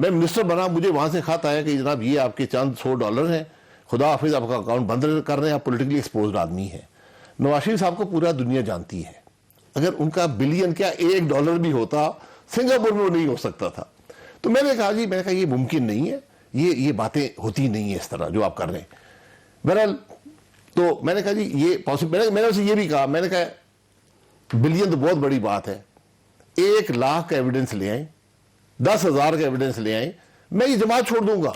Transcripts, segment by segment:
میں منسٹر بنا, مجھے وہاں سے خط آیا کہ جناب یہ آپ کے چند $100 ہیں, خدا حافظ آپ کا اکاؤنٹ بند کر رہے ہیں, آپ پولیٹیکلی ایکسپوزڈ آدمی ہیں. نواز شریف صاحب کو پورا دنیا جانتی ہے, اگر ان کا بلین کیا $1 بھی ہوتا سنگاپور میں وہ نہیں ہو سکتا تھا. تو میں نے کہا جی, میں نے کہا یہ ممکن نہیں ہے, یہ باتیں ہوتی نہیں ہیں اس طرح جو آپ کر رہے ہیں. بہرحال تو میں نے کہا جی یہ پاسبل, میں نے اسے یہ بھی کہا, میں نے کہا بلین تو بہت بڑی بات ہے, 1 لاکھ کا ایویڈنس لے آئیں, 10,000 کا ایویڈنس لے آئیں, میں یہ جماعت چھوڑ دوں گا.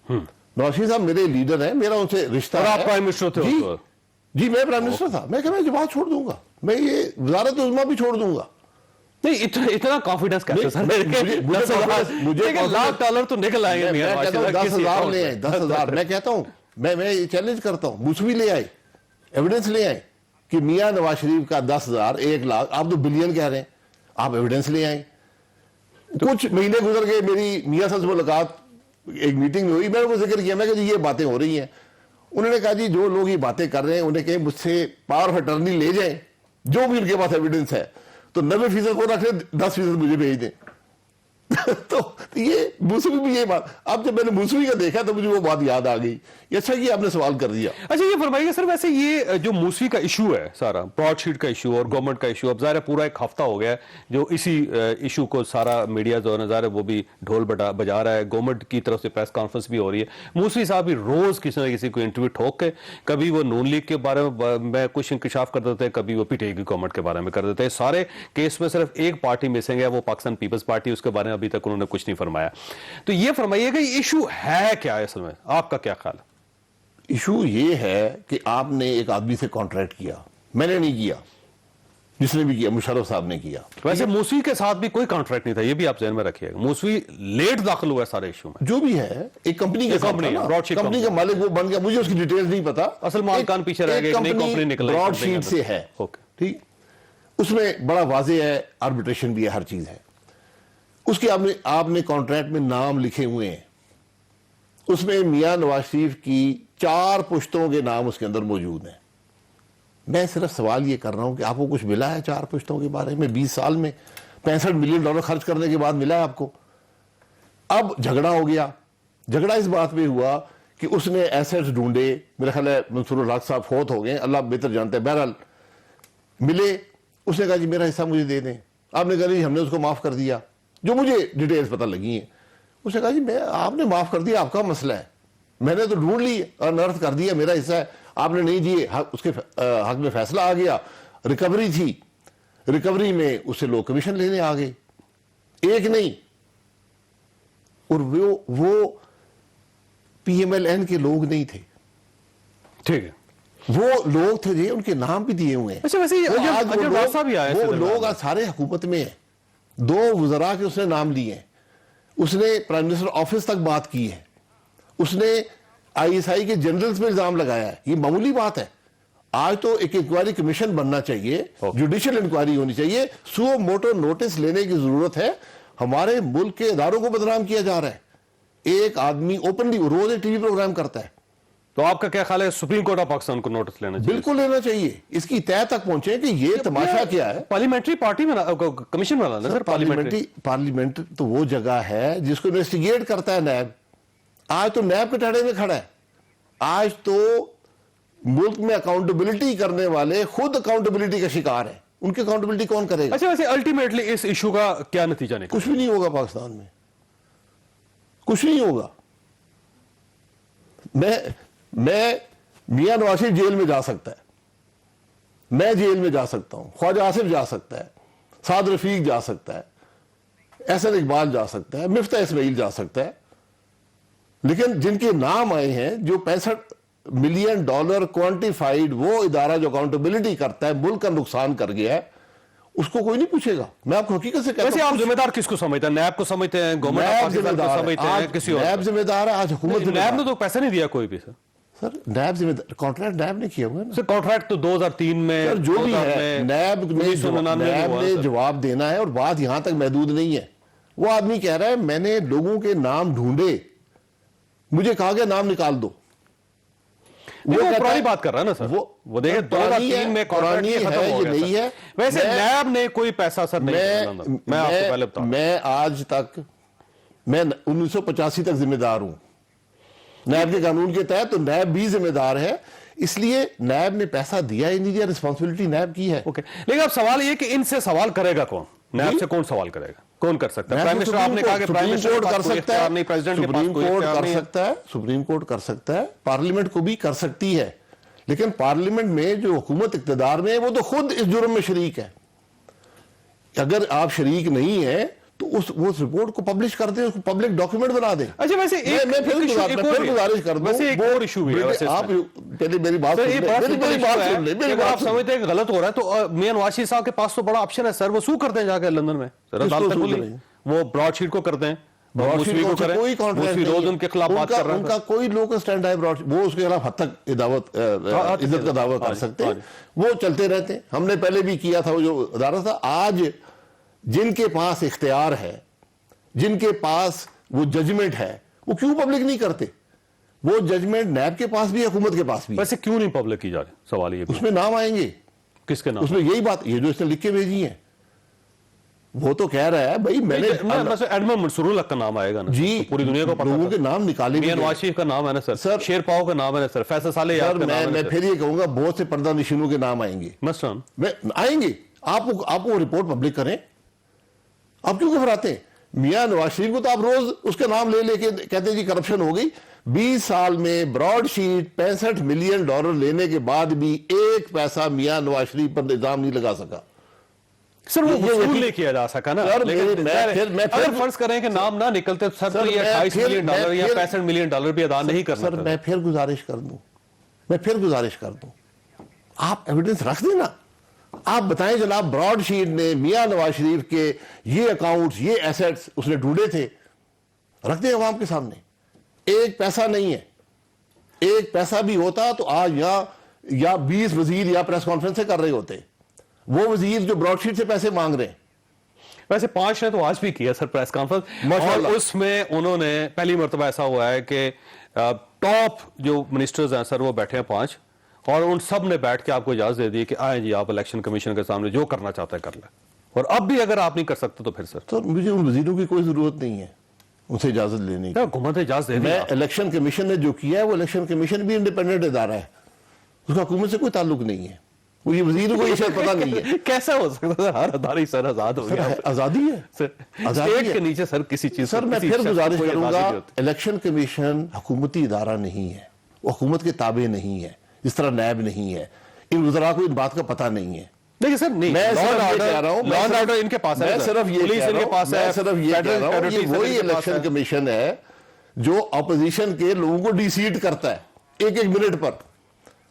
نواز شریف صاحب میرے لیڈر ہیں, میرا ان سے رشتہ ہے. آپ پرائم منسٹر تھے اس وقت؟ جی میں پرائم منسٹر تھا. میں کہا میں جماعت چھوڑ دوں گا, میں یہ وزارت عظمیٰ بھی چھوڑ دوں گا. نہیں اتنا کانفیڈنس کیسے سر؟ مجھے $1,00,000 تو نکل آئے گے. میں کہتا ہوں 10,000 لے آئیں, 10,000. میں کہتا ہوں, میں یہ چیلنج کرتا ہوں, موسوی لے آئے, ایویڈنس لے آئیں کہ میاں نواز شریف کا 10,000 1 لاکھ, آپ تو بلین کہہ رہے ہیں, آپ ایویڈنس لے آئیں. کچھ مہینے گزر گئے, میری میاں صاحب سے ملاقات ایک میٹنگ میں ہوئی, میں نے کو ذکر کیا, میں کہا جی یہ باتیں ہو رہی ہیں. انہوں نے کہا جی جو لوگ یہ باتیں کر رہے ہیں انہیں کہیں مجھ سے پاور آف اٹرنی لے جائیں, جو بھی ان کے پاس ایویڈنس ہے, تو 90% کو رکھ لیں, 10% مجھے بھیج دیں. تو یہ موسوی بھی یہ بات, اب جب میں نے موسوی کا دیکھا تو مجھے وہ بات یاد آ گئی. یہ اچھا کہ آپ نے سوال کر دیا. اچھا یہ فرمائیے سر, ویسے یہ جو موسوی کا ایشو ہے سارا, براڈ شیٹ کا ایشو اور گورنمنٹ کا ایشو, اب ظاہر ہے پورا 1 ہفتہ ہو گیا ہے جو اسی ایشو کو سارا میڈیا جو نظر ہے وہ بھی ڈھول بجا رہا ہے, گورنمنٹ کی طرف سے پریس کانفرنس بھی ہو رہی ہے. موسوی صاحب بھی روز کسی نہ کسی کو انٹرویو ٹھوک کے, کبھی وہ نون لیگ کے بارے میں کچھ انکشاف کر دیتے ہیں, کبھی وہ پی ٹی آئی کی گورنمنٹ کے بارے میں کر دیتے ہیں. سارے کیس میں صرف ایک پارٹی مسنگ ہے, وہ پاکستان پیپلز پارٹی, اس کے بارے میں ابھی تک انہوں نے کچھ نہیں فرمایا. تو یہ فرمائیے کہ یہ ایشو ہے کیا ہے اصل میں, آپ کا کیا خیال ہے؟ ایشو یہ ہے کہ آپ نے ایک آدمی سے کانٹریکٹ کیا, میں نے نہیں کیا, جس نے بھی کیا مشرف صاحب نے کیا. ویسے موسوی کے ساتھ بھی کوئی کانٹریکٹ نہیں تھا, یہ بھی آپ ذہن میں رکھیے گا. موسوی لیٹ داخل ہوا ہے سارے ایشو میں. جو بھی ہے ایک کمپنی کے ساتھ, کمپنی کا مالک وہ بن گیا, مجھے اس کی ڈیٹیلز نہیں پتا, اصل مالکان پیچھے رہ گئے, ایک نئی کمپنی نکل رہی ہے, براڈ شیٹ سے ہے, ٹھیک, اس میں بڑا واضح ہے, آربیٹریشن بھی ہے, ہر چیز ہے. اس کے آپ نے کانٹریکٹ میں نام لکھے ہوئے ہیں, اس میں میاں نواز شریف کی 4 پشتوں کے نام اس کے اندر موجود ہیں. میں صرف سوال یہ کر رہا ہوں کہ آپ کو کچھ ملا ہے 4 پشتوں کے بارے میں؟ 20 سال میں $65 ملین خرچ کرنے کے بعد ملا ہے آپ کو؟ اب جھگڑا ہو گیا. جھگڑا اس بات پہ ہوا کہ اس نے ایسیٹس ڈھونڈے, میرا خیال ہے منصور الحق صاحب فوت ہو گئے, اللہ بہتر جانتے ہیں, بہرحال ملے, اس نے کہا جی میرا حصہ مجھے دے دیں. آپ نے کہا جی ہم نے اس کو معاف کر دیا, جو مجھے ڈیٹیلز پتہ لگی ہیں. اس نے کہا جی آپ نے معاف کر دیا, آپ کا مسئلہ ہے, میں نے تو ڈھونڈ لی اور نرد کر دیا, میرا حصہ ہے, آپ نے نہیں دیے, اس کے حق میں فیصلہ آ گیا. ریکوری تھی, ریکوری میں اس سے لوگ کمیشن لینے آ گئے, ایک نہیں. اور وہ پی ایم ایل این کے لوگ نہیں تھے, ٹھیک ہے, وہ لوگ تھے جی, ان کے نام بھی دیے ہوئے ہیں. اچھا ویسے وہ لوگ آج سارے حکومت میں ہیں. 2 وزراء کے اس نے نام لیے ہیں, اس نے پرائم منسٹر آفس تک بات کی ہے, اس نے ISI کے جنرلز پہ الزام لگایا ہے. یہ معمولی بات ہے. آج تو ایک انکوائری کمیشن بننا چاہیے, جوڈیشل انکوائری ہونی چاہیے, سو موٹو نوٹس لینے کی ضرورت ہے. ہمارے ملک کے اداروں کو بدنام کیا جا رہا ہے. ایک آدمی اوپنلی روز ایک ٹی وی پروگرام کرتا ہے. تو آپ کا کیا خیال ہے, سپریم کورٹ آف پاکستان کو نوٹس لینا چاہیے؟ بالکل لینا چاہیے, اس کی تہہ تک پہنچے کہ یہ تماشا کیا ہے. پارلیمنٹری پارٹی میں کمیشن بنانا سر. پارلیمنٹ تو وہ جگہ ہے جس کو انویسٹیگیٹ کرتا ہے نیب. آج تو نیب کے ٹھڑے میں کھڑا ہے. آج تو ملک میں اکاؤنٹیبلٹی کرنے والے خود اکاؤنٹیبلٹی کا شکار ہیں. ان کی اکاؤنٹیبلٹی کون کرے گا؟ اچھا ویسے الٹیمیٹلی اس ایشو کا کیا نتیجہ نکلا؟ کچھ بھی نہیں ہوگا پاکستان میں, کچھ نہیں ہوگا. میں میاں نواز شریف جیل میں جا سکتا ہے, میں جیل میں جا سکتا ہوں, خواجہ آصف جا سکتا ہے, سعد رفیق جا سکتا ہے, احسن اقبال جا سکتا ہے, مفتاح اسماعیل جا سکتا ہے, لیکن جن کے نام آئے ہیں, جو $65 ملین کوانٹیفائیڈ, وہ ادارہ جو اکاؤنٹیبلٹی کرتا ہے, ملک کا نقصان کر گیا ہے, اس کو کوئی نہیں پوچھے گا. میں آپ کو حقیقت سے کہتا ہوں. ویسے آپ ذمہ دار کس کو سمجھتے ہیں؟ نیب کو سمجھتے ہیں, گورنمنٹ کو سمجھتے ہیں, کسی اور؟ نیب ذمہ دار ہے. آج حکومت نیب نے تو پیسہ نہیں دیا کوئی بھی سر. سر نیب ذمہ دار, کانٹریکٹ نیب نے کیا ہوا ہے نا سر. کانٹریکٹ تو 2003 میں, سر جو بھی ہے, نیب نے جواب دینا ہے. اور بات یہاں تک محدود نہیں ہے. وہ آدمی کہہ رہا ہے میں نے لوگوں کے نام ڈھونڈے, مجھے کہا گیا نام نکال دو. وہ پرانی بات کر رہا ہے نا سر. وہ دیکھیں 2003 میں کانٹریکٹ ختم ہو گیا ہے. ویسے نیب نے کوئی پیسہ سر نہیں, میں آپ کو پہلے بتا, میں آج تک میں 1985 تک ذمہ دار ہوں نیب کے قانون کے تحت, تو نیب بھی ذمہ دار ہے, اس لیے نیب نے پیسہ دیا ہی نہیں دیا, رسپانسبلٹی نیب کی ہے. اوکے, لیکن اب سوال یہ کہ ان سے سوال کرے گا کون؟ نیب سے کون سوال کرے گا؟ کون کر سکتا ہے؟ پرائم منسٹر آپ نے کہا کہ پرائم منسٹر کر سکتا ہے, سپریم کورٹ کر سکتا ہے, سپریم کورٹ کر سکتا ہے, پارلیمنٹ کو بھی کر سکتی ہے, لیکن پارلیمنٹ میں جو حکومت اقتدار میں ہے وہ تو خود اس جرم میں شریک ہے. اگر آپ شریک نہیں ہیں تو وہ رپورٹ کو پبلش کر دیں, اس کو پبلک ڈاکیومنٹ بنا دیں. اچھا ویسے میں پھر گزارش کر دوں, ایک اور ایشو بھی ہے. آپ پہلے میری بات سن لیں, آپ سمجھتے ہیں کہ غلط ہو رہا ہے تو میاں نواز شریف صاحب کے پاس تو بڑا آپشن ہے سر, وہ سو کر دیں جا کے لندن میں, وہ براڈ شیٹ کو کر دیں, کوئی ان کا کوئی لوکل سٹینڈ ہے, وہ اس کے خلاف حد تک عزت کا دعویٰ کر سکتے ہیں, وہ چلتے رہتے ہیں. ہم نے پہلے بھی کیا تھا, وہ جو ادارہ تھا. آج جن کے پاس اختیار ہے, جن کے پاس وہ ججمنٹ ہے, وہ کیوں پبلک نہیں کرتے؟ وہ ججمنٹ نیب کے پاس بھی ہے, حکومت کے پاس بھی. ویسے کیوں نہیں پبلک کی جا رہی؟ سوال یہ, اس میں نام آئیں گے. کس کے نام؟ اس میں یہی بات, یہ جو اس نے لکھ کے بھیجی ہیں, وہ تو کہہ رہا ہے بھائی میں نے ایڈمنڈ منصور اللہ کا نام آئے گا نا جی, پوری دنیا کو پتہ, لوگوں کے نام نکالے. میاں نواز شریف کا نام ہے نا سر, شیر پاؤ کا نام ہے نا سر, فیصل صالح یار کا نام ہے. میں پھر یہ کہوں گا بہت سے پردہ نشینوں کے نام آئیں گے, مثلا آئیں گے. آپ وہ رپورٹ پبلک کریں, آپ کیوں گھبراتے ہیں؟ میاں نواز شریف کو تو آپ روز اس کا نام لے کے کہتے ہیں جی کرپشن ہو گئی. 20 سال میں براڈ شیٹ $65 ملین لینے کے بعد بھی ایک پیسہ میاں نواز شریف پر الزام نہیں لگا سکا. سر وہ وصول نہیں کیا جا سکا نا. اگر فرض کریں کہ نام نہ نکلتے سر تو یہ $28 ملین یا $65 ملین بھی ادا نہیں کرنا. سر میں پھر گزارش کر دوں, آپ ایویڈنس رکھ دیں نا. آپ بتائیں جناب, براڈ شیٹ نے میاں نواز شریف کے یہ اکاؤنٹس, یہ ایسٹس اس نے ڈھونڈے تھے, رکھ دیں عوام کے سامنے. ایک پیسہ نہیں ہے, ایک پیسہ بھی ہوتا تو آج یا 20 وزیر یا پریس کانفرنس سے کر رہے ہوتے. وہ وزیر جو براڈ شیٹ سے پیسے مانگ رہے ہیں, ویسے 5 نے تو آج بھی کیا سر پریس کانفرنس, اور اس میں انہوں نے پہلی مرتبہ ایسا ہوا ہے کہ ٹاپ جو منسٹرز ہیں سر وہ بیٹھے ہیں 5, اور ان سب نے بیٹھ کے آپ کو اجازت دے دی کہ آئیں جی آپ الیکشن کمیشن کے سامنے جو کرنا چاہتے ہیں کر لیں, اور اب بھی اگر آپ نہیں کر سکتے تو پھر سر مجھے ان وزیروں کی کوئی ضرورت نہیں ہے ان سے اجازت لینے کی. حکومت اجازت دے دی. میں الیکشن کمیشن نے جو کیا ہے, وہ الیکشن کمیشن بھی انڈیپینڈنٹ ادارہ ہے, اس کا حکومت سے کوئی تعلق نہیں ہے. وہ یہ وزیروں کو یہ شاید پتہ نہیں ہے. کیسا ہو سکتا ہے ہر ادارہ سر آزاد ہو گیا؟ آزادی ہے سر, اسٹیٹ کے نیچے سر کسی چیز. سر میں پھر گزارش کروں گا, الیکشن کمیشن حکومتی ادارہ نہیں ہے, وہ حکومت کے تابع نہیں ہے, جس طرح نیب نہیں ہے. ان وزراء کو ان بات کا پتہ نہیں ہے. دیکھیں سر, نہیں, میں صرف یہ کہہ رہا ہوں, لا اینڈ آرڈر ان کے پاس ہے, میں صرف یہ کہہ رہا ہوں یہ وہی الیکشن کمیشن ہے جو اپوزیشن کے لوگوں کو ڈی سیٹ کرتا ہے ایک منٹ پر.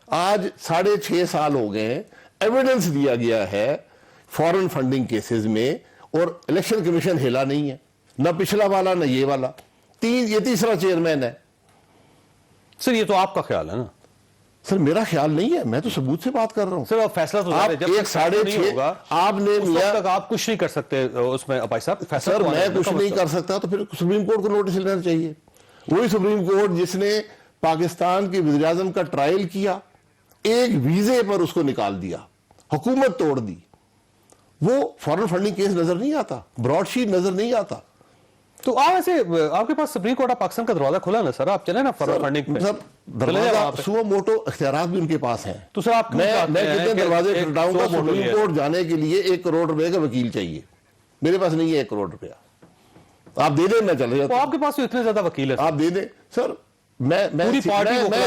آج 6.5 سال ہو گئے, ایویڈنس دیا گیا ہے فورن فنڈنگ کیسز میں, اور الیکشن کمیشن ہلا نہیں ہے, نہ پچھلا والا نہ یہ والا. یہ تیسرا چیئرمین ہے. سر یہ تو آپ کا خیال ہے نا. سر میرا خیال نہیں ہے, میں تو ثبوت سے بات کر رہا ہوں. سر اب فیصلہ تو آپ 1.5 آپ نے تک آپ کچھ نہیں کر سکتے اس میں بھائی صاحب. سر میں کچھ نہیں کر سکتا تو پھر سپریم کورٹ کو نوٹس لینا چاہیے. وہی سپریم کورٹ جس نے پاکستان کے وزیر اعظم کا ٹرائل کیا, ایک ویزے پر اس کو نکال دیا, حکومت توڑ دی. وہ فورن فنڈنگ کیس نظر نہیں آتا, براڈ شیٹ نظر نہیں آتا. تو ایسے آپ کے پاس سپریم کورٹ آف پاکستان کا دروازہ کھلا نا سر, آپ چلیں نا فورن فنڈنگ پہ. سر دروازہ سو موٹو اختیارات بھی ان کے پاس ہیں. تو سر آپ میں کتنے دروازے کھٹکاؤں گا. سپریم کورٹ جانے کے لیے 1 کروڑ روپے کا وکیل چاہیے, میرے پاس نہیں ہے 1 کروڑ روپیہ. آپ دے دیں, میں چل جاتا ہوں. آپ کے پاس تو اتنے زیادہ وکیل ہے, آپ دے دیں. سر میں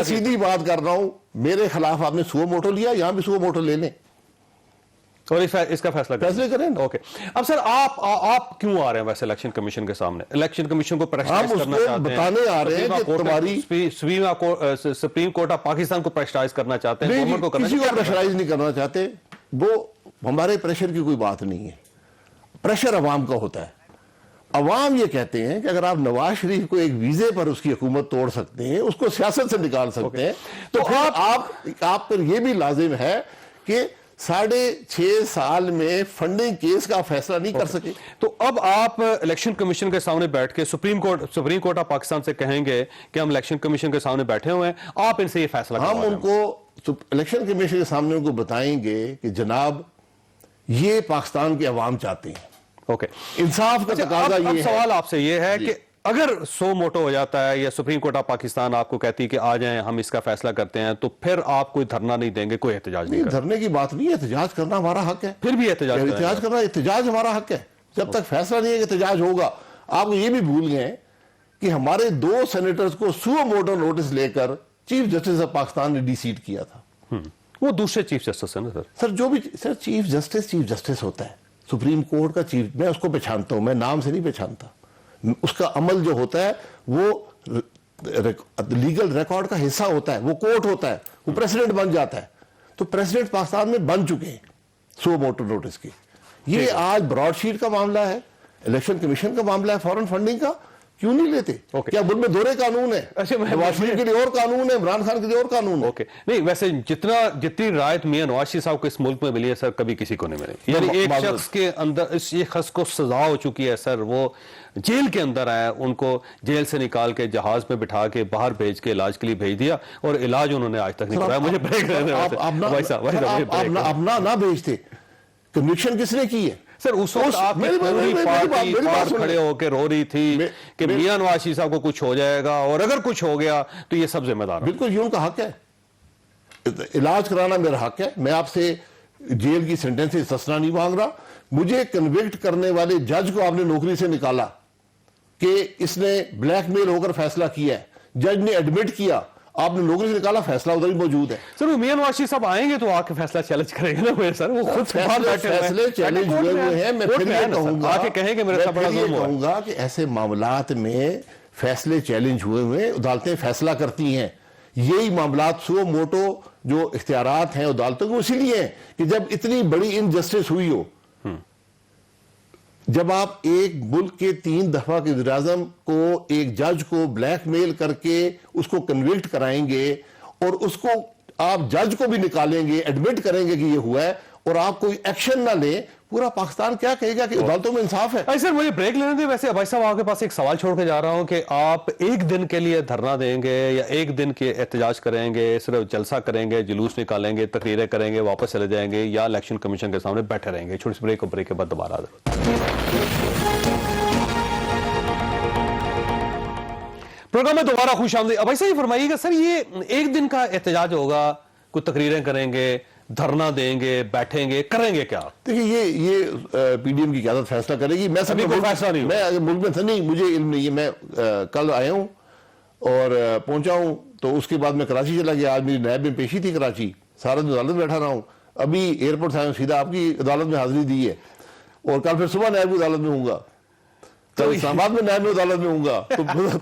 سیدھی بات کر رہا ہوں, میرے خلاف آپ نے سو موٹو لیا, یہاں بھی سو موٹو لے لیں اور اس کا فیصلہ کریں. اوکے, اب سر آپ کیوں آ رہے ہیں ویسے الیکشن کمیشن کے سامنے؟ الیکشن کمیشن کو پریشرائز کرنا چاہتے ہیں, بتانے آ رہے ہیں کہ تمہاری سپریم کورٹ آف پاکستان کو پریشرائز کرنا چاہتے ہیں, کسی کو پریشرائز نہیں کرنا چاہتے. وہ ہمارے پریشر کی کوئی بات نہیں ہے, پریشر عوام کا ہوتا ہے. عوام یہ کہتے ہیں کہ اگر آپ نواز شریف کو ایک ویزے پر اس کی حکومت توڑ سکتے ہیں, اس کو سیاست سے نکال سکتے ہیں, تو آپ پر یہ بھی لازم ہے کہ 6.5 سال میں فنڈنگ کیس کا فیصلہ نہیں کر سکے. تو اب آپ الیکشن کمیشن کے سامنے بیٹھ کے سپریم کورٹ آف پاکستان سے کہیں گے کہ ہم الیکشن کمیشن کے سامنے بیٹھے ہوئے ہیں, آپ ان سے یہ فیصلہ ہم ان کو الیکشن کمیشن کے سامنے ان کو بتائیں گے کہ جناب یہ پاکستان کے عوام چاہتے ہیں. اوکے, انصاف کا تقاضا یہ ہے. سوال آپ سے یہ ہے کہ اگر سو موٹو ہو جاتا ہے یا سپریم کورٹ آف پاکستان آپ کو کہتی ہے کہ آ جائیں ہم اس کا فیصلہ کرتے ہیں, تو پھر آپ کوئی دھرنا نہیں دیں گے, کوئی احتجاج نہیں کریں گے؟ دھرنے کی بات نہیں ہے, احتجاج کرنا ہمارا حق ہے. پھر بھی احتجاج کرنا احتجاج ہمارا حق ہے. جب تک فیصلہ نہیں ہے کہ احتجاج ہوگا. آپ یہ بھی بھول گئے کہ ہمارے 2 سینیٹرز کو سو موٹو نوٹس لے کر چیف جسٹس آف پاکستان نے ڈی سیٹ کیا تھا. وہ دوسرے چیف جسٹس ہیں نا سر. سر جو بھی سر چیف جسٹس ہوتا ہے, سپریم کورٹ کا چیف, میں اس کو پہچانتا ہوں, میں نام سے نہیں پہچانتا. اس کا عمل جو ہوتا ہے وہ لیگل ریکارڈ کا حصہ ہوتا ہے, وہ کورٹ ہوتا ہے, وہ پریسیڈنٹ بن جاتا ہے. تو پریسیڈنٹ پاکستان میں بن چکے ہیں سو موٹو نوٹس کے. یہ آج براڈ شیٹ کا معاملہ ہے, الیکشن کمیشن کا معاملہ ہے, فورن فنڈنگ کا, کیوں نہیں لیتے؟ کیا ملک میں دورے قانون ہے؟ نواز شریف کے لیے اور قانون ہے, عمران خان کے لیے اور قانون ہے. نہیں ویسے جتنی رعایت میاں نواز شریف صاحب کو اس ملک میں ملی ہے سر, کبھی کسی کو نہیں ملی. یعنی ایک شخص کے اندر اس شخص کو سزا ہو چکی ہے سر, وہ جیل کے اندر آیا, ان کو جیل سے نکال کے جہاز میں بٹھا کے باہر بھیج کے علاج کے لیے بھیج دیا, اور علاج انہوں نے آج تک نہیں کرایا. مجھے بریک آپ نہ بھیجتے, کنوکشن کس نے کی ہے سر؟ اس وقت آپ کی پوری پارٹی باہر کھڑے ہو کے رو رہی تھی کہ میاں نواز شریف صاحب کو کچھ ہو جائے گا, اور اگر کچھ ہو گیا تو یہ سب ذمہ دار. بالکل یہ ان کا حق ہے, علاج کرانا میرا حق ہے. میں آپ سے جیل کی سینٹنس سے استثنا نہیں مانگ رہا. مجھے کنوکٹ کرنے والے جج کو آپ نے نوکری سے نکالا کہ اس نے بلیک میل ہو کر فیصلہ کیا ہے, جج نے ایڈمٹ کیا, آپ نے نوکری سے نکالا, فیصلہ ادھر ہی موجود ہے. سر وہ میاں نواز شریف صاحب آئیں گے تو آ کے فیصلہ چیلنج کریں گے نا سر, وہ خود فیصلے چیلنج ہوئے ہیں. میں پھر یہ کہوں گا کہ ایسے معاملات میں فیصلے چیلنج ہوئے ہوئے عدالتیں فیصلہ کرتی ہیں. یہی معاملات سو موٹو جو اختیارات ہیں عدالتوں کو اسی لیے ہیں کہ جب اتنی بڑی انجسٹس ہوئی ہو, جب آپ ایک ملک کے 3 دفعہ کے وزیر اعظم کو, ایک جج کو بلیک میل کر کے اس کو کنوکٹ کرائیں گے, اور اس کو آپ جج کو بھی نکالیں گے, ایڈمٹ کریں گے کہ یہ ہوا ہے, اور آپ کوئی ایکشن نہ لیں, پورا پاکستان کیا کہے گا کہ عدالتوں میں انصاف ہے؟ سر مجھے بریک لینے دیں. ویسے بھائی صاحب آپ کے پاس ایک سوال چھوڑ کے جا رہا ہوں کہ آپ ایک دن کے لیے دھرنا دیں گے یا ایک دن کے احتجاج کریں گے, صرف جلسہ کریں گے, جلوس نکالیں گے, تقریریں کریں گے, واپس چلے جائیں گے, یا الیکشن کمیشن کے سامنے بیٹھے رہیں گے؟ چھوٹی سی بریک, اور بریک کے بعد دوبارہ پروگرام میں دوبارہ خوش آمدید. اب ایسا ہی فرمائیے گا سر, یہ ایک دن کا احتجاج ہوگا, کوئی تقریریں کریں گے, دھرنا دیں گے, بیٹھیں گے, کریں گے کیا؟ دیکھیے یہ پی ڈی ایم کی قیادت فیصلہ کرے گی. میں فیصلہ نہیں, میں ملک میں تھا نہیں, مجھے علم نہیں ہے. میں کل آیا ہوں اور پہنچا ہوں, تو اس کے بعد میں کراچی چلا گیا. آج میری نیب میں پیشی تھی کراچی, سارا دن عدالت میں بیٹھا رہا ہوں. ابھی ایئرپورٹ سے آیا ہوں, سیدھا آپ کی عدالت میں حاضری دی ہے, اور کل پھر صبح نیب کی عدالت میں ہوں گا, کل اسلام آباد میں نیب میں عدالت میں ہوں گا.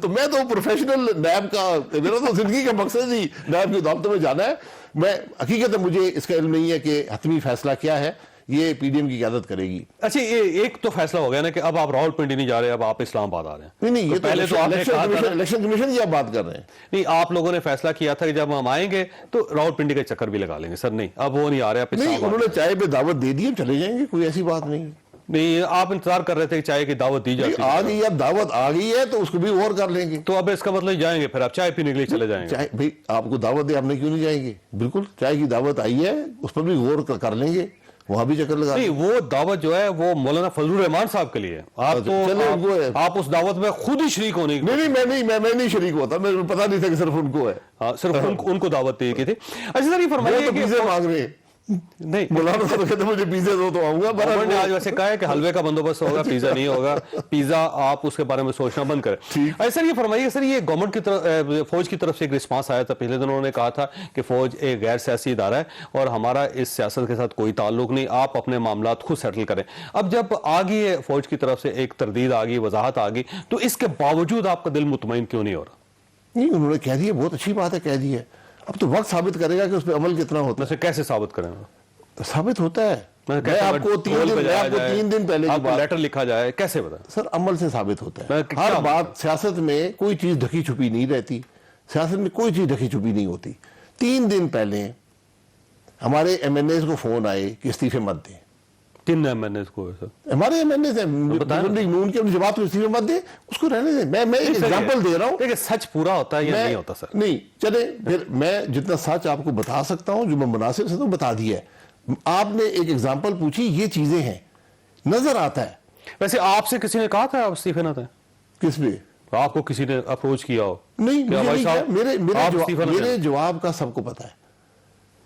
تو میں تو پروفیشنل نیب کا, میرا تو زندگی کا مقصد ہی نیب کی عدالتوں میں جانا ہے. میں حقیقت مجھے اس کا علم نہیں ہے کہ حتمی فیصلہ کیا ہے, یہ پی ڈی ایم کی قیادت کرے گی. اچھا ایک تو فیصلہ ہو گیا نا کہ اب آپ راولپنڈی نہیں جا رہے, اب آپ اسلام آباد آ رہے ہیں. نہیں, یہ پہلے تو الیکشن کمیشن کی آپ بات کر رہے ہیں. نہیں, آپ لوگوں نے فیصلہ کیا تھا کہ جب ہم آئیں گے تو راولپنڈی کا چکر بھی لگا لیں گے. سر نہیں, اب وہ نہیں آ رہے. نہیں, انہوں نے چائے پہ دعوت دے دی, ہم چلے جائیں گے, کوئی ایسی بات نہیں. نہیں, آپ انتظار کر رہے تھے کہ چائے کی دعوت دی جاتی, آ گئی, اب دعوت آ گئی ہے تو اس کو بھی اور کر لیں گے. تو اب اس کا مطلب جائیں گے, پھر آپ چائے پینے کے لیے چلے جائیں گے. بھائی آپ کو دعوت دے, آپ نے کیوں نہیں جائیں گے؟ بالکل, چائے کی دعوت آئی ہے, اس پر بھی غور کر لیں گے, وہاں بھی چکر لگا. نہیں, وہ دعوت جو ہے وہ مولانا فضل الرحمان صاحب کے لیے. آپ اس دعوت میں خود ہی شریک ہونے. نہیں, میں نہیں شریک ہوتا, مجھے پتا نہیں تھا کہ صرف ان کو ہے. صرف ان کو دعوت دی گئی تھی. اچھا سر, یہ فرمائیے کہ پیزے مانگ رہے ہیں. نہیں, مولانا صاحب کہتے مجھے پیزے دو تو آؤں گا. گورنمنٹ نے آج ویسے کہا ہے کہ حلوے کا بندوبست ہوگا, پیزا نہیں ہوگا. پیزا آپ اس کے بارے میں سوچنا بند کریں. اچھا سر, یہ فرمائیے سر, یہ گورنمنٹ کی طرف, فوج کی طرف سے ایک رسپانس آیا تھا پچھلے دنوں, انہوں نے کہا تھا کہ فوج ایک غیر سیاسی ادارہ ہے اور ہمارا اس سیاست کے ساتھ کوئی تعلق نہیں, آپ اپنے معاملات خود سیٹل کریں. اب جب آ گئی ہے فوج کی طرف سے ایک تردید آ گئی, وضاحت آ گئی, تو اس کے باوجود آپ کا دل مطمئن کیوں نہیں ہو رہا؟ نہیں, انہوں نے کہہ دیا, بہت اچھی بات ہے, کہہ دی ہے. اب تو وقت ثابت کرے گا کہ اس پہ عمل کتنا ہوتا ہے. کیسے ثابت کریں گے؟ ثابت ہوتا ہے. میں آپ کو 3 دن پہلے لیٹر لکھا جائے, کیسے بتا سر؟ عمل سے ثابت ہوتا ہے. ہر بات, سیاست میں کوئی چیز ڈھکی چھپی نہیں رہتی, سیاست میں کوئی چیز ڈھکی چھپی نہیں ہوتی. 3 دن پہلے ہمارے ایم این ایز کو فون آئے کہ استعفے مت دیں. 3 ایم این ایز کو؟ ہمارے ایم این ایز ہیں نون کے, جماعت کو استعفے مت دیں, اس کو رہنے دیں. میں ایک ایگزامپل دے رہا ہوں. دیکھیں, سچ پورا ہوتا ہے یا نہیں ہوتا سر؟ نہیں, چلے پھر میں جتنا سچ آپ کو بتا سکتا ہوں, جو میں مناسب سے تو بتا دیا ہے. آپ نے ایک ایگزامپل پوچھی, یہ چیزیں ہیں, نظر آتا ہے. ویسے آپ سے کسی نے کہا تھا آپ استعفے نہ دیں؟ کس پہ؟ آپ کو کسی نے اپروچ کیا ہو؟ نہیں کیا مجھے بھائی نہیں صاحب کیا، آپ استعفیٰ نہ میرے دیں؟ جواب کا سب کو پتا ہے،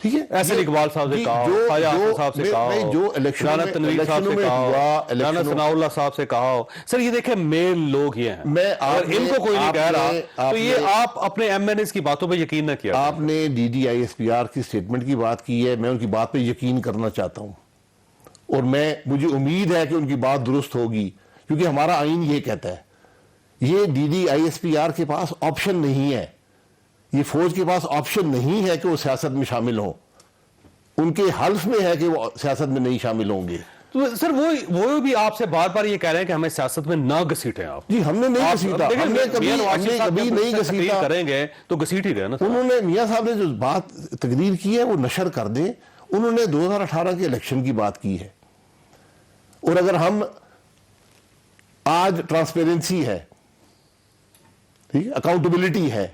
ٹھیک ہے؟ احسن اقبال صاحب سے کہا ہو، خواجہ حسن صاحب سے کہا ہو، جو الیکشنوں رانا تنویر صاحب سے کہا ہو، رانا الیکشنوں ثناء اللہ صاحب سے کہا ہو. سر یہ دیکھیں مین لوگ یہ ہیں، میں اگر ان کو کوئی نہیں کہہ رہا تو یہ آپ آپ اپنے ایم این ایز کی باتوں پہ یقین نہ کیا. آپ نے D D I S P R کی سٹیٹمنٹ کی بات کی ہے، میں ان کی بات پہ یقین کرنا چاہتا ہوں، اور مجھے امید ہے کہ ان کی بات درست ہوگی، کیونکہ ہمارا آئین یہ کہتا ہے. یہ D D I S P R کے پاس آپشن نہیں ہے، یہ فوج کے پاس آپشن نہیں ہے کہ وہ سیاست میں شامل ہوں، ان کے حلف میں ہے کہ وہ سیاست میں نہیں شامل ہوں گے. تو سر وہ بھی آپ سے بار بار یہ کہہ رہے ہیں کہ ہمیں سیاست میں نہ گھسیٹیں. آپ جی ہم نے نہیں گھسیٹا، دیکھیں ہم نے کبھی نہیں گھسیٹا. کریں گے تو گھسیٹ ہی گئے نا. انہوں نے میاں صاحب نے جو بات تقریر کی ہے وہ نشر کر دیں. انہوں نے 2018 کے الیکشن کی بات کی ہے، اور اگر ہم آج ٹرانسپیرنسی ہے، ٹھیک ہے، اکاؤنٹیبلٹی ہے،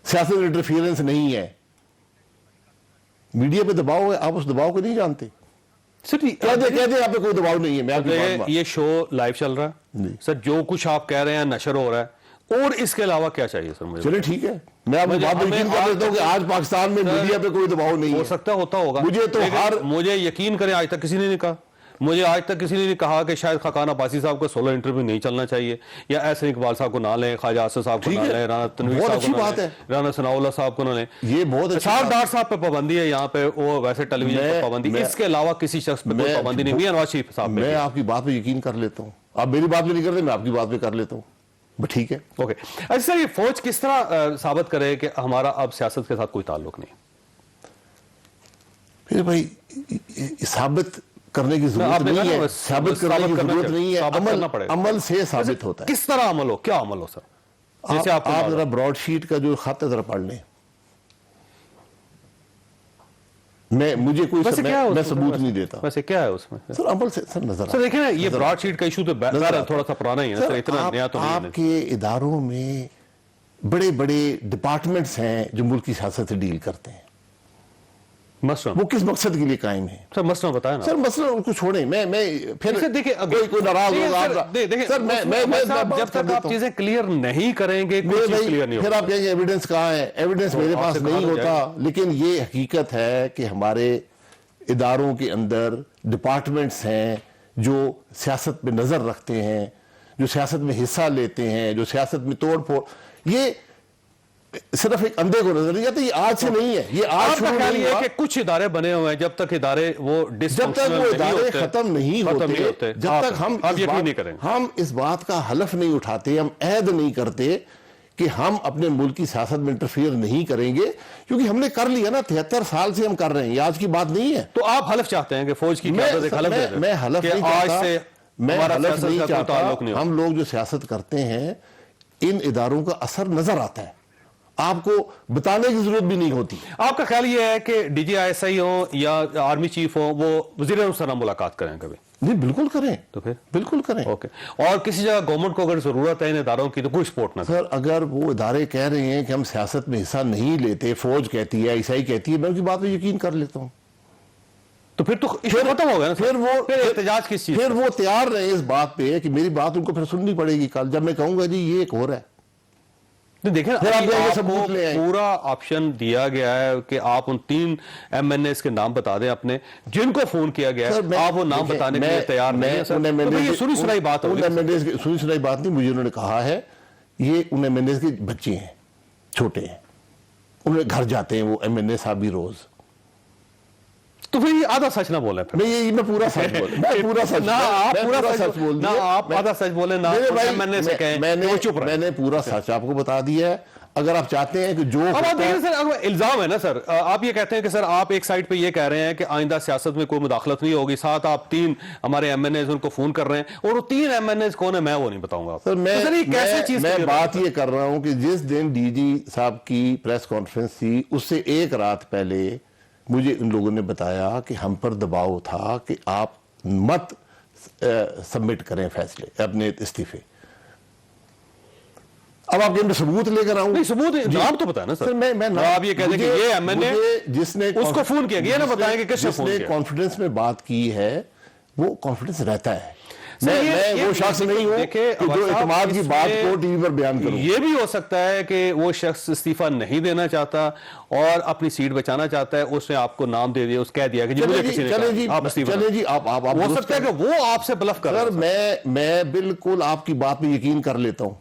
سیاست انٹرفیئرنس نہیں ہے، میڈیا پہ دباؤ ہے، آپ اس دباؤ کو نہیں جانتے. سر کہتے آپ پہ کوئی دباؤ نہیں ہے. میں آپ کی بات یہ شو لائیو چل رہا ہے سر، جو کچھ آپ کہہ رہے ہیں نشر ہو رہا ہے، اور اس کے علاوہ کیا چاہیے سر مجھے؟ چلے ٹھیک ہے، میں آپ کی بات پہ یقین کر لیتا ہوں کہ آج پاکستان میں میڈیا پہ کوئی دباؤ نہیں ہے. ہو سکتا ہوتا ہوگا، مجھے تو مجھے یقین کریں آج تک کسی نے نہیں کہا. مجھے آج تک کسی نے نہیں کہا کہ شاید خاقان عباسی صاحب کو سولو انٹرویو نہیں چلنا چاہیے، یا احسن اقبال صاحب کو نہ لیں، خواجہ حسن صاحب کو نہ لیں، رانا تنویر صاحب کو نہ لیں، رانا ثناء اللہ صاحب کو نہ لیں. یہ بہت اسحاق ڈار صاحب پہ پابندی ہے یہاں پہ، وہ ویسے ٹیلی ویژن پہ پابندی، اس کے علاوہ کسی شخص پہ کوئی پابندی نہیں. میاں نواز شریف صاحب میں آپ کی بات پہ یقین کر لیتا ہوں. آپ میری بات پہ نہیں کرتے، میں آپ کی بات پہ کر لیتا ہوں. ٹھیک ہے، اوکے. اچھا سر، یہ فوج کس طرح ثابت کرے کہ ہمارا اب سیاست کے ساتھ کوئی تعلق نہیں؟ پھر بھائی ثابت کرنے کی ضرورت نہیں ہے، ثابت کرنے کی ضرورت نہیں ہے، عمل سے ثابت ہوتا ہے. کس طرح عمل ہو؟ کیا عمل ہو سر؟ جیسے آپ ذرا براڈ شیٹ کا جو خط ہے ذرا پڑھ لیں. مجھے کوئی میں ثبوت نہیں دیتا. ویسے کیا ہے اس میں سر؟ عمل سے سر نظر سر دیکھیں نا، یہ براڈ شیٹ کا ایشو تو تھوڑا سا پرانا ہی ہے سر، اتنا نیا تو نہیں ہے. آپ کے اداروں میں بڑے بڑے ڈپارٹمنٹس ہیں جو ملک کی سیاست سے ڈیل کرتے ہیں، مثلا وہ کس مقصد کے لیے قائم ہیں؟ سر مثلا بتائیں نا سر مثلا ان کو چھوڑیں. میں پھر دیکھیں کوئی ناراض ہوگا سر، جب تک آپ چیزیں کلیئر نہیں کریں گے پھر آپ کہیں گے ایویڈنس کہاں ہے؟ ایویڈنس میرے پاس نہیں ہوتا. لیکن یہ حقیقت ہے کہ ہمارے اداروں کے اندر ڈپارٹمنٹس ہیں جو سیاست پہ نظر رکھتے ہیں، جو سیاست میں حصہ لیتے ہیں، جو سیاست میں توڑ پھوڑ. یہ صرف ایک اندھے کو نظر نہیں جاتا، یہ آج سے نہیں ہے، یہ آج شروع نہیں ہوا. کہ کچھ ادارے بنے ہوئے ہیں، جب تک ادارے جب تک وہ ادارے ختم نہیں ہوتے، جب تک ہم اس بات کا حلف نہیں اٹھاتے، ہم عہد نہیں کرتے کہ ہم اپنے ملک کی سیاست میں انٹرفیئر نہیں کریں گے، کیونکہ ہم نے کر لیا نا. 73 سال سے ہم کر رہے ہیں، یہ آج کی بات نہیں ہے. تو آپ حلف چاہتے ہیں کہ فوج کی قیادت ایک حلف دے دے؟ میں حلف نہیں چاہتا، میں حلف نہیں چاہتا. ہم ہم لوگ جو سیاست کرتے ہیں ان اداروں کا اثر نظر آتا ہے، آپ کو بتانے کی ضرورت بھی نہیں ہوتی. آپ کا خیال یہ ہے کہ D G I S I ہوں یا آرمی چیف ہوں، وہ وزیر اعظم سے ملاقات کریں کبھی؟ جی بالکل کریں. تو پھر بالکل کریں. اوکے. اور کسی جگہ گورنمنٹ کو اگر ضرورت ہے ان اداروں کی تو کوئی سپورٹ نہ کریں؟ سر اگر وہ ادارے کہہ رہے ہیں کہ ہم سیاست میں حصہ نہیں لیتے، فوج کہتی ہے، عیسائی کہتی ہے، میں ان کی بات پہ یقین کر لیتا ہوں. تو پھر تو ایشو ختم ہو گیا نا. پھر احتجاج کس چیز؟ پھر وہ تیار رہے اس بات پہ کہ میری بات ان کو پھر سننی پڑے گی کل، جب میں کہوں گا جی یہ ایک اور ہے. دیکھیں آپ کو پورا آپشن دیا گیا ہے کہ آپ ان 3 ایم این ایز کے نام بتا دیں اپنے، جن کو فون کیا گیا ہے، آپ وہ نام بتانے کے لیے تیار نہیں ہیں سر. تو یہ سنی سنائی بات ہوگی. سنی سنائی بات نہیں، مجھے انہوں نے کہا ہے یہ ان ایم این ایز کے بچے ہیں، چھوٹے ہیں، انہیں گھر جاتے ہیں وہ ایم این اے صاحب بھی روز. تو پھر یہ آدھا سچ نہ بولیں. میں پورا سچ بولوں، میں پورا سچ، آپ آدھا سچ بولیں نا. میں نے پورا سچ آپ کو بتا دیا ہے. اگر آپ چاہتے ہیں کہ جو الزام ہے نا سر، آپ یہ کہتے ہیں کہ سر آپ ایک سائٹ پہ یہ کہہ رہے ہیں کہ آئندہ سیاست میں کوئی مداخلت نہیں ہوگی، ساتھ آپ 3 ہمارے ایم این ایز ان کو فون کر رہے ہیں، اور وہ 3 ایم این ایز کون ہے میں وہ نہیں بتاؤں گا. میں بات یہ کر رہا ہوں کہ جس دن ڈی جی صاحب کی پریس کانفرنس تھی اس سے ایک رات پہلے مجھے ان لوگوں نے بتایا کہ ہم پر دباؤ تھا کہ آپ مت سبمٹ کریں فیصلے اپنے استعفے. اب آپ کے ثبوت لے کر آؤں؟ نہیں ثبوت نام تو بتائیں نا سر. آپ یہ کہتے ہیں کہ یہ ایم این اے جس نے اس کو فون کیا گیا نا، بتائیں کہ کس نے فون کیا. کانفیڈنس میں بات کی ہے وہ کانفیڈنس رہتا ہے. میں وہ شخص نہیں ہوں دیکھیں کہ جو اعتماد کی بات کو ٹی وی پر بیان کروں. یہ بھی ہو سکتا ہے کہ وہ شخص استعفیٰ نہیں دینا چاہتا اور اپنی سیٹ بچانا چاہتا ہے, اس نے آپ کو نام دے دیا, اس کہہ دیا کہ جی مجھے کسی نے کہا آپ استعفیٰ. چلیں جی آپ ہو سکتا ہے کہ وہ آپ سے بلف کر رہا ہے. سر میں بالکل آپ کی بات پہ یقین کر لیتا ہوں.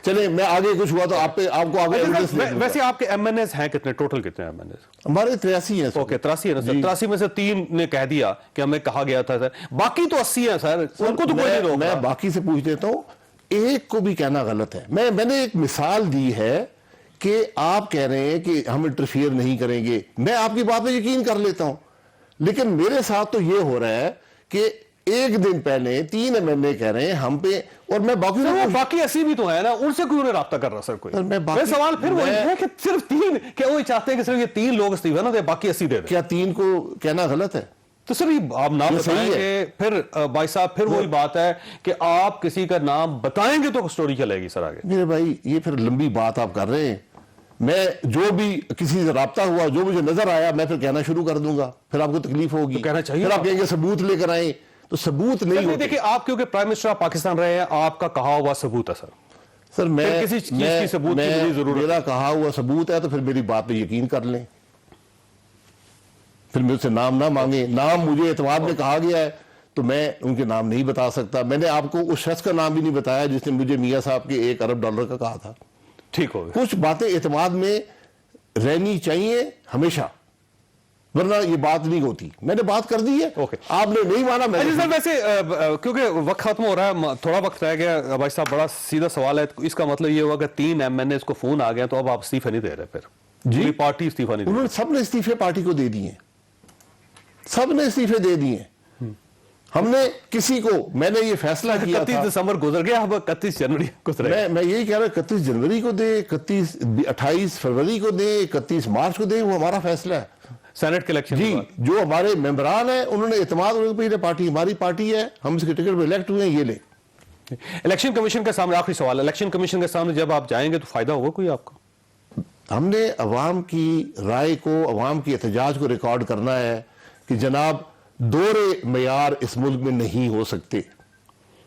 چلیں میں آگے کچھ ہوا تو آپ کو آگے ایویڈنس دے دوں گا. ویسے آپ کے ایم این ایز ہیں کتنے, ٹوٹل کتنے ایم این ایز؟ ہمارے 83 ہیں. اوکے 83 ہے نا سر. 83 میں سے 3 نے کہہ دیا کہ ہمیں کہا گیا تھا سر, باقی تو 80 ہیں سر, ان کو تو کوئی نہیں روک میں رہا. باقی سے پوچھ لیتا ہوں, ایک کو بھی کہنا غلط ہے. میں نے ایک مثال دی ہے کہ آپ کہہ رہے ہیں کہ ہم انٹرفیئر نہیں کریں گے, میں آپ کی بات پہ یقین کر لیتا ہوں, لیکن میرے ساتھ تو یہ ہو رہا ہے کہ ایک دن پہلے 3 MNA کہہ رہے ہیں ہم پہ, اور میں باقی 80 بھی تو ہے نا, ان سے کیوں نہیں رابطہ کر رہا سر کوئی؟ میں سوال پھر وہی ہے کہ صرف 3, کیا وہی چاہتے ہیں کہ صرف یہ 3 لوگ استعفیٰ نہ دے, باقی 80 دے دیں؟ کیا 3 کو کہنا غلط ہے؟ تو سر آپ نام بتائیں گے پھر بھائی صاحب, پھر وہی بات ہے کہ آپ کسی کا نام بتائیں گے تو سٹوری چلے گی سر آگے. میرے بھائی یہ پھر لمبی بات آپ کر رہے ہیں. میں جو بھی کسی سے رابطہ ہوا, جو مجھے نظر آیا, میں پھر کہنا شروع کر دوں گا, پھر آپ کو تکلیف ہوگی. کہنا چاہیے, پھر آپ کہیں گے ثبوت لے کر آئیں, تو ثبوت نہیں ہوتے. دیکھیں آپ کیونکہ پرائم منسٹر آف پاکستان رہے ہیں, آپ کا کہا ہوا ثبوت ہے سر. سر کسی چیز کی ثبوت کی مجھے ضرورت, میرا کہا ہوا ثبوت ہے تو پھر میری بات پہ یقین کر لیں, پھر مجھ سے نام نہ مانگیں. نام مجھے اعتماد میں کہا گیا ہے تو میں ان کے نام نہیں بتا سکتا. میں نے آپ کو اس شخص کا نام بھی نہیں بتایا جس نے مجھے میاں صاحب کے $1 ارب کا کہا تھا. ٹھیک ہو گیا. کچھ باتیں اعتماد میں رہنی چاہیے ہمیشہ, ورنہ یہ بات نہیں ہوتی. میں نے بات کر دی ہے, آپ نے نہیں مانا. میں سر ویسے کیونکہ وقت ختم ہو رہا ہے, تھوڑا وقت رہ گیا بھائی صاحب, بڑا سیدھا سوال ہے. اس کا مطلب یہ ہوا کہ 3 MNAs کو فون آ گیا تو اب آپ استعفے نہیں دے رہے, پھر جی پارٹی استعفا نہیں دے رہی. سب نے استعفے پارٹی کو دے دیے, سب نے استعفے دے دیے. ہم نے کسی کو, میں نے یہ فیصلہ کیا تھا 31 دسمبر گزر گیا, اب 31 جنوری گزر گیا. میں یہی کہہ رہا ہوں 31 جنوری کو دے, 28 فروری کو دے, 31 مارچ کو دے, وہ ہمارا فیصلہ ہے. سینٹ کے الیکشن جی جو ہمارے ممبران ہیں انہوں نے اعتماد, پارٹی ہماری پارٹی ہے, ہم اس کے ٹکٹ پہ الیکٹ ہوئے ہیں, یہ لیں. الیکشن کمیشن کے سامنے آخری سوال, الیکشن کمیشن کے سامنے جب آپ جائیں گے تو فائدہ ہوگا کوئی آپ کو؟ ہم نے عوام کی رائے کو, عوام کی احتجاج کو ریکارڈ کرنا ہے کہ جناب دور معیار اس ملک میں نہیں ہو سکتے,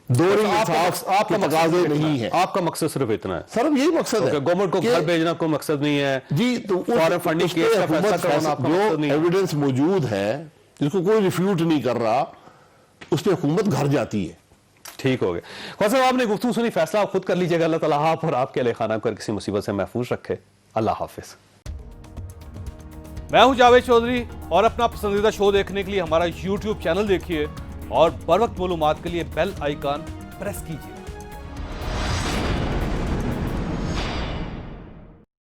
دور انصاف آپ کا تقاضے نہیں ہے. آپ کا مقصد صرف اتنا ہے سر, یہی مقصد ہے. گورنمنٹ کو گھر بھیجنا کوئی مقصد نہیں ہے جی, تو فارن فنڈنگ کیس کا فیصلہ کروانا آپ کا مقصد نہیں ہے. جو ایویڈنس موجود ہے جس کو کوئی ریفیوٹ نہیں کر رہا, اس پہ حکومت گھر جاتی ہے. ٹھیک ہو گیا. خواجہ صاحب آپ نے گفتگو سنی, فیصلہ آپ خود کر لیجیے گا. اللہ تعالیٰ آپ اور آپ کے اہل خانہ کو کسی مصیبت سے محفوظ رکھے. اللہ حافظ. میں ہوں جاوید چودھری, اور اپنا پسندیدہ شو دیکھنے کے لیے ہمارا YouTube چینل دیکھیے, اور بر وقت معلومات کے لیے بیل آئیکن پریس کیجیے.